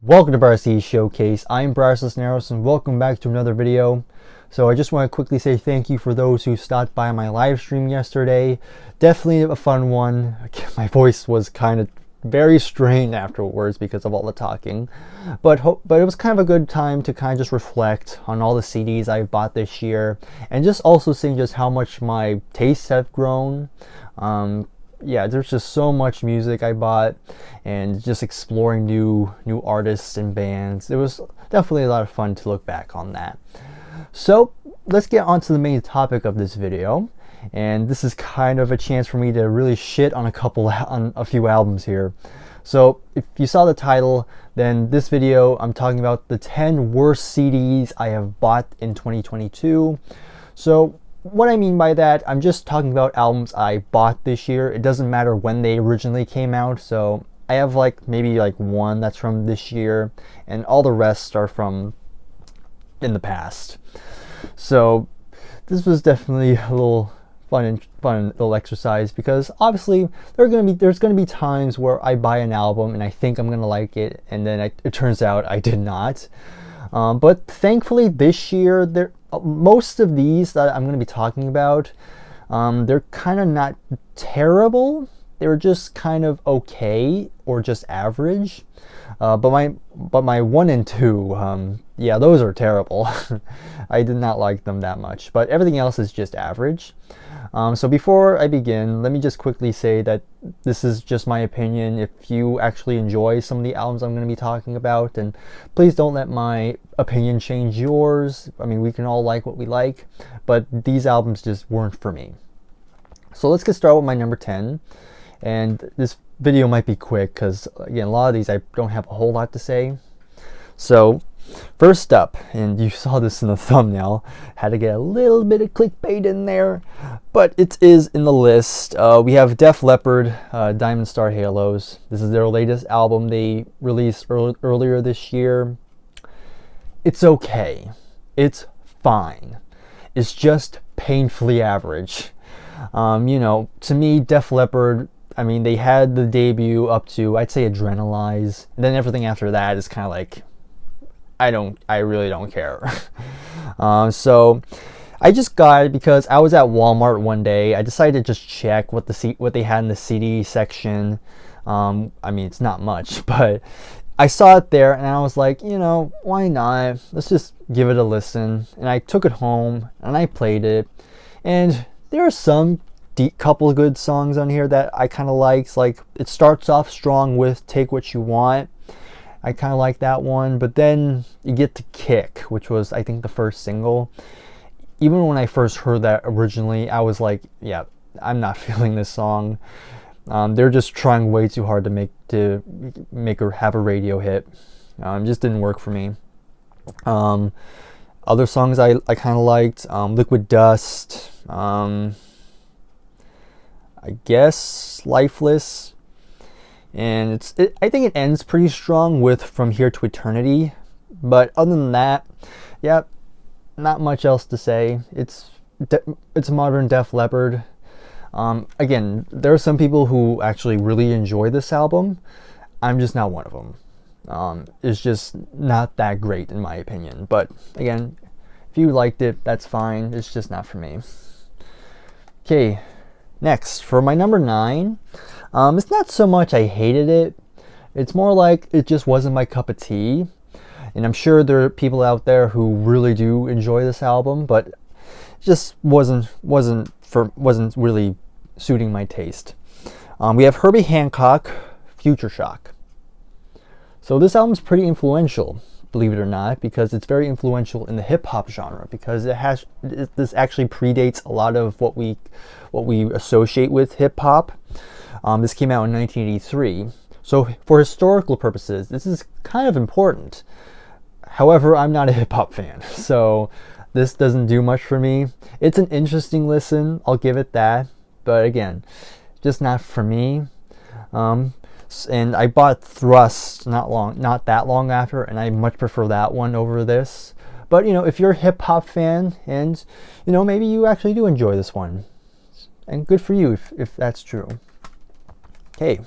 Welcome to Bryer Showcase. I'm Bryer Cisneros and welcome back to another video. So I just want to quickly say thank you for those who stopped by my live stream yesterday. Definitely a fun one. My voice was kind of very strained afterwards because of all the talking. But it was kind of a good time to kind of just reflect on all the CDs I bought this year and just also seeing just how much my tastes have grown. Yeah, there's just so much music I bought and just exploring new artists and bands. It was definitely a lot of fun to look back on that. So let's get on to the main topic of this video, and this is kind of a chance for me to really shit on a few albums here. So if you saw the title, then this video I'm talking about the 10 worst CDs I have bought in 2022. So what I mean by that, I'm just talking about albums I bought this year. It doesn't matter when they originally came out. So I have maybe one that's from this year, and all the rest are from in the past. So this was definitely a little fun little exercise, because obviously there's gonna be times where I buy an album and I think I'm gonna like it, and then it turns out I did not. But thankfully this year, most of these that I'm going to be talking about, they're kind of not terrible. They're just kind of okay or just average. But my 1 and 2, yeah, those are terrible. I did not like them that much. But everything else is just average. So before I begin, let me just quickly say that this is just my opinion. If you actually enjoy some of the albums I'm going to be talking about, and please don't let my opinion change yours. I mean, we can all like what we like, but these albums just weren't for me. So let's get started with my number 10. And this video might be quick because, again, a lot of these I don't have a whole lot to say. So first up, and you saw this in the thumbnail, had to get a little bit of clickbait in there, but it is in the list. We have Def Leppard, Diamond Star Halos. This is their latest album they released earlier this year. It's okay. It's fine. It's just painfully average. To me, Def Leppard, I mean, they had the debut up to, I'd say, Adrenalize, and then everything after that is kind of like, I really don't care. So I just got it because I was at Walmart one day. I decided to just check what they had in the CD section. I mean, it's not much, but I saw it there and I was like, why not? Let's just give it a listen. And I took it home and I played it. And there are some couple of good songs on here that I kind of liked. Like, it starts off strong with Take What You Want. I kind of like that one. But then you get to Kick, which was, I think, the first single. Even when I first heard that originally, I was like, yeah, I'm not feeling this song. They're just trying way too hard to make her have a radio hit. It just didn't work for me. Other songs I kind of liked, Liquid Dust, I guess Lifeless, and I think it ends pretty strong with From Here to Eternity. But other than that, yeah, not much else to say. It's modern Def Leppard. Again, there are some people who actually really enjoy this album. I'm just not one of them. It's just not that great in my opinion. But again, if you liked it, that's fine. It's just not for me. Okay, next, for my number 9, it's not so much I hated it. It's more like it just wasn't my cup of tea. And I'm sure there are people out there who really do enjoy this album, but it just wasn't really suiting my taste. We have Herbie Hancock, Future Shock. So this album's pretty influential, believe it or not, because it's very influential in the hip hop genre, because this actually predates a lot of what we associate with hip hop. This came out in 1983. So for historical purposes, this is kind of important. However, I'm not a hip hop fan, so this doesn't do much for me. It's an interesting listen, I'll give it that, but again, just not for me. And I bought Thrust not that long after, and I much prefer that one over this. But if you're a hip hop fan, and maybe you actually do enjoy this one, and good for you if that's true. Okay.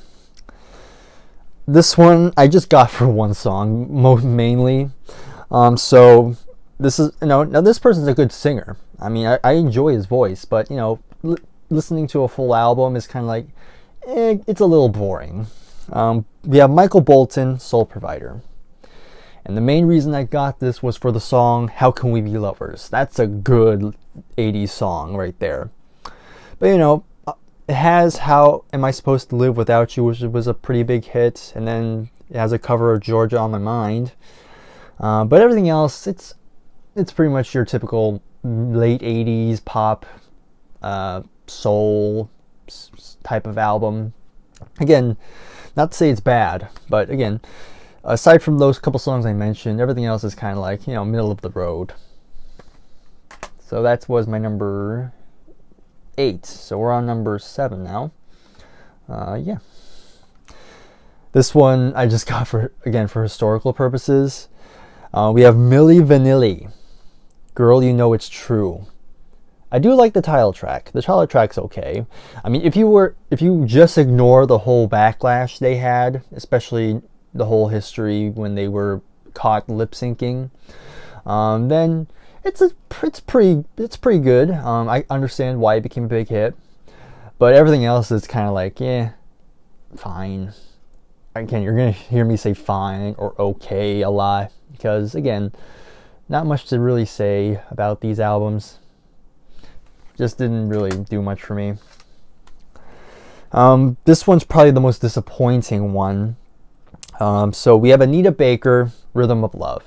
this one I just got for one song, mainly. So this is, now this person's a good singer. I mean, I enjoy his voice, but listening to a full album is kind of like, it's a little boring. We have Michael Bolton, Soul Provider. And the main reason I got this was for the song How Can We Be Lovers. That's a good 80s song right there. But it has How Am I Supposed to Live Without You, which was a pretty big hit. And then it has a cover of Georgia on My Mind. But everything else, it's pretty much your typical late 80s pop, soul type of album. Again, not to say it's bad, but again, aside from those couple songs I mentioned, everything else is kind of like, middle of the road. So that was my number 8. So we're on number 7 now. Yeah. This one I just got for historical purposes. We have Milli Vanilli, Girl You Know It's True. I do like the title track. The title track's okay. I mean, if you just ignore the whole backlash they had, especially the whole history when they were caught lip syncing, then it's pretty good. I understand why it became a big hit, but everything else is kind of like, fine. Again, you're gonna hear me say fine or okay a lot because, again, not much to really say about these albums. Just didn't really do much for me. This one's probably the most disappointing one. So we have Anita Baker, Rhythm of Love.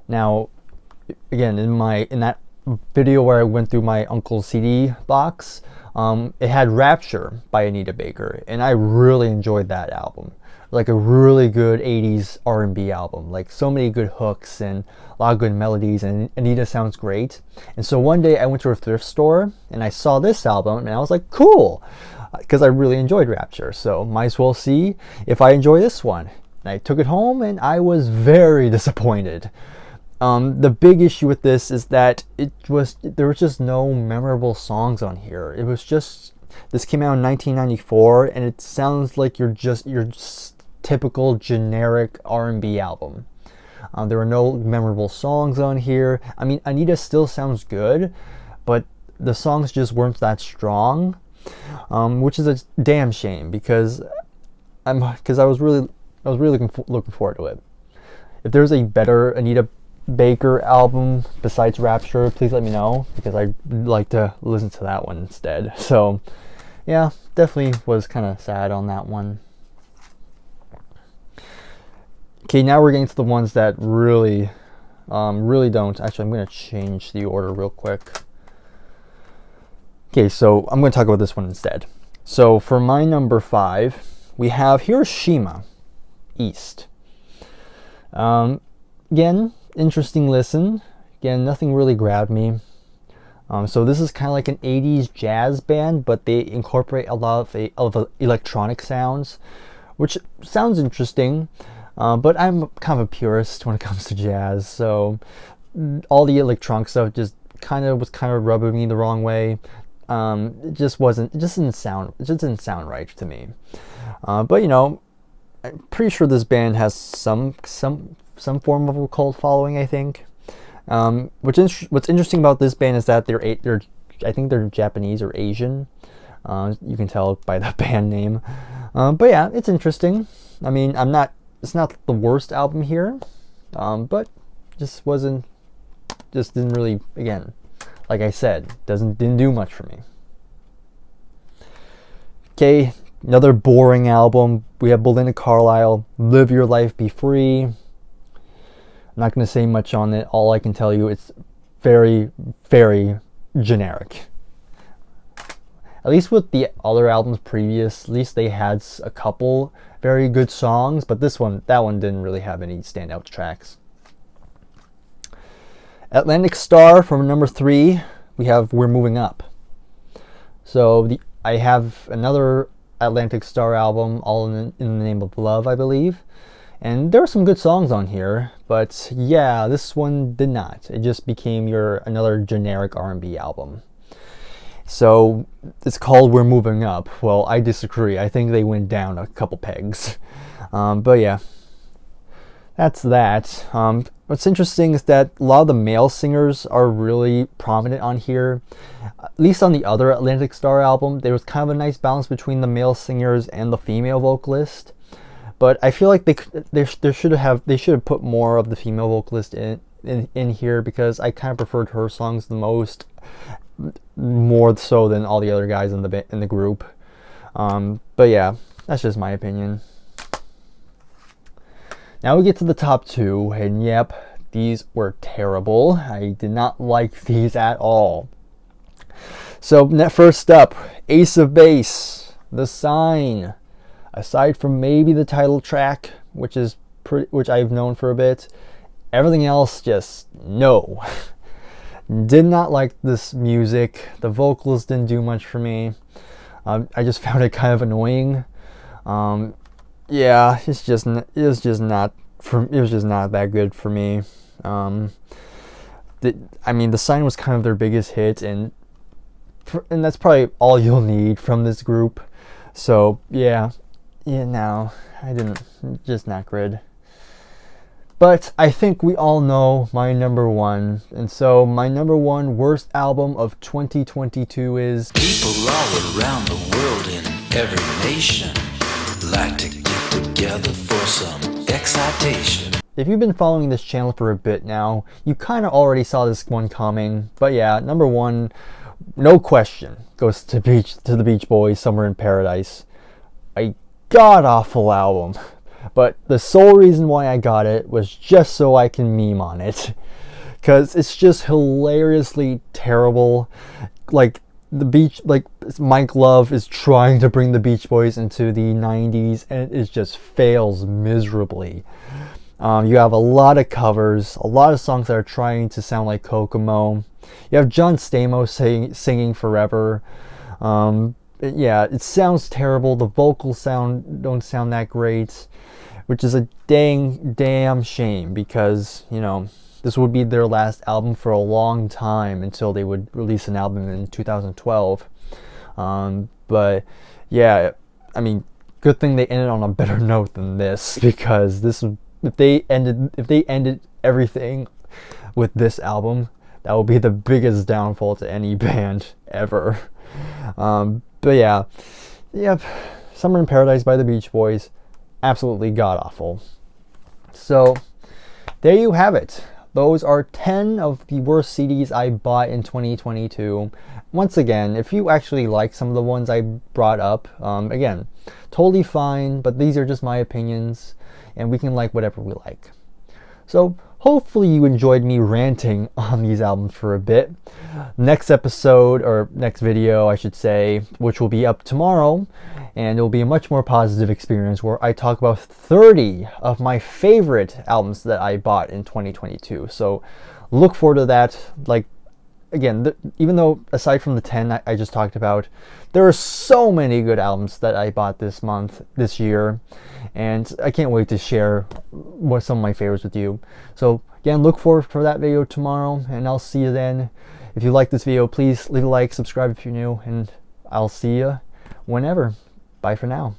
Now, again, in that video where I went through my uncle's CD box, it had Rapture by Anita Baker, and I really enjoyed that album. Like a really good 80s R&B album. Like so many good hooks and a lot of good melodies, and Anita sounds great. And so one day I went to a thrift store and I saw this album and I was like, cool, because I really enjoyed Rapture. So might as well see if I enjoy this one. And I took it home and I was very disappointed. The big issue with this is that there was just no memorable songs on here. It was just, this came out in 1994 and it sounds like your typical generic R&B album. There were no memorable songs on here. I mean, Anita still sounds good, but the songs just weren't that strong, which is a damn shame because I was really looking forward to it. If there's a better Anita Baker album besides Rapture, please let me know because I'd like to listen to that one instead. So yeah, definitely was kind of sad on that one. Okay, now we're getting to the ones that really don't. Actually, I'm going to change the order real quick. Okay, so I'm going to talk about this one instead. So for my number 5, we have Hiroshima East. Again, interesting listen. Again, nothing really grabbed me. So this is kind of like an 80s jazz band, but they incorporate a lot of electronic sounds, which sounds interesting. But I'm kind of a purist when it comes to jazz, so all the electronic stuff just kind of rubbing me the wrong way. It just didn't sound right to me. But I'm pretty sure this band has some form of a cult following, I think. What's interesting about this band is that I think they're Japanese or Asian. You can tell by the band name. But yeah, it's interesting. I mean, it's not the worst album here, but just didn't really, again, like I said, didn't do much for me. Okay, another boring album. We have Belinda Carlisle, Live Your Life, Be Free. I'm not going to say much on it. All I can tell you, it's very, very generic. At least with the other albums previous, at least they had a couple very good songs, but that one didn't really have any standout tracks. Atlantic Star from number 3, we have We're Moving Up. So I have another Atlantic Star album, All in the Name of Love, I believe. And there are some good songs on here, but yeah, this one did not. It just became another generic R&B album. So it's called We're Moving Up. Well, I disagree. I think they went down a couple pegs. But yeah, that's that. What's interesting is that a lot of the male singers are really prominent on here. At least on the other Atlantic Star album, there was kind of a nice balance between the male singers and the female vocalist. But I feel like they should have put more of the female vocalist in here, because I kind of preferred her songs the most, more so than all the other guys in the group. But yeah, that's just my opinion. Now we get to the top two, and yep, these were terrible. I did not like these at all. So first up, Ace of Base, The Sign. Aside from maybe the title track, which I've known for a bit, everything else just no. Did not like this music. The vocals didn't do much for me. I just found it kind of annoying. Yeah, it was just not that good for me. The Sign was kind of their biggest hit, and that's probably all you'll need from this group. So yeah, no, I didn't. Just not good. But I think we all know my number one, and so my number one worst album of 2022 is People all around the world in every nation like to get together for some excitation. If you've been following this channel for a bit now, you kind of already saw this one coming. But yeah, number one, no question, goes to the Beach Boys, Somewhere in Paradise. A god-awful album. But the sole reason why I got it was just so I can meme on it. Because it's just hilariously terrible. Like, Mike Love is trying to bring the Beach Boys into the 90s, and it just fails miserably. You have a lot of covers, a lot of songs that are trying to sound like Kokomo. You have John Stamos singing Forever. Yeah, it sounds terrible. The vocals don't sound that great, which is a damn shame, because, you know, this would be their last album for a long time until they would release an album in 2012. But yeah, I mean, good thing they ended on a better note than this, because if they ended everything with this album, that would be the biggest downfall to any band ever. But yeah, yep, Summer in Paradise by the Beach Boys, absolutely god-awful. So there you have it. Those are 10 of the worst CDs I bought in 2022. Once again, if you actually like some of the ones I brought up, again, totally fine, but these are just my opinions, and we can like whatever we like. So hopefully you enjoyed me ranting on these albums for a bit. Next episode, or next video I should say, which will be up tomorrow, and it will be a much more positive experience where I talk about 30 of my favorite albums that I bought in 2022. So look forward to that. Like, again, even though aside from the 10 I just talked about, there are so many good albums that I bought this year, and I can't wait to share some of my favorites with you. So again, look forward for that video tomorrow, and I'll see you then. If you like this video, please leave a like, subscribe if you're new, and I'll see you whenever. Bye for now.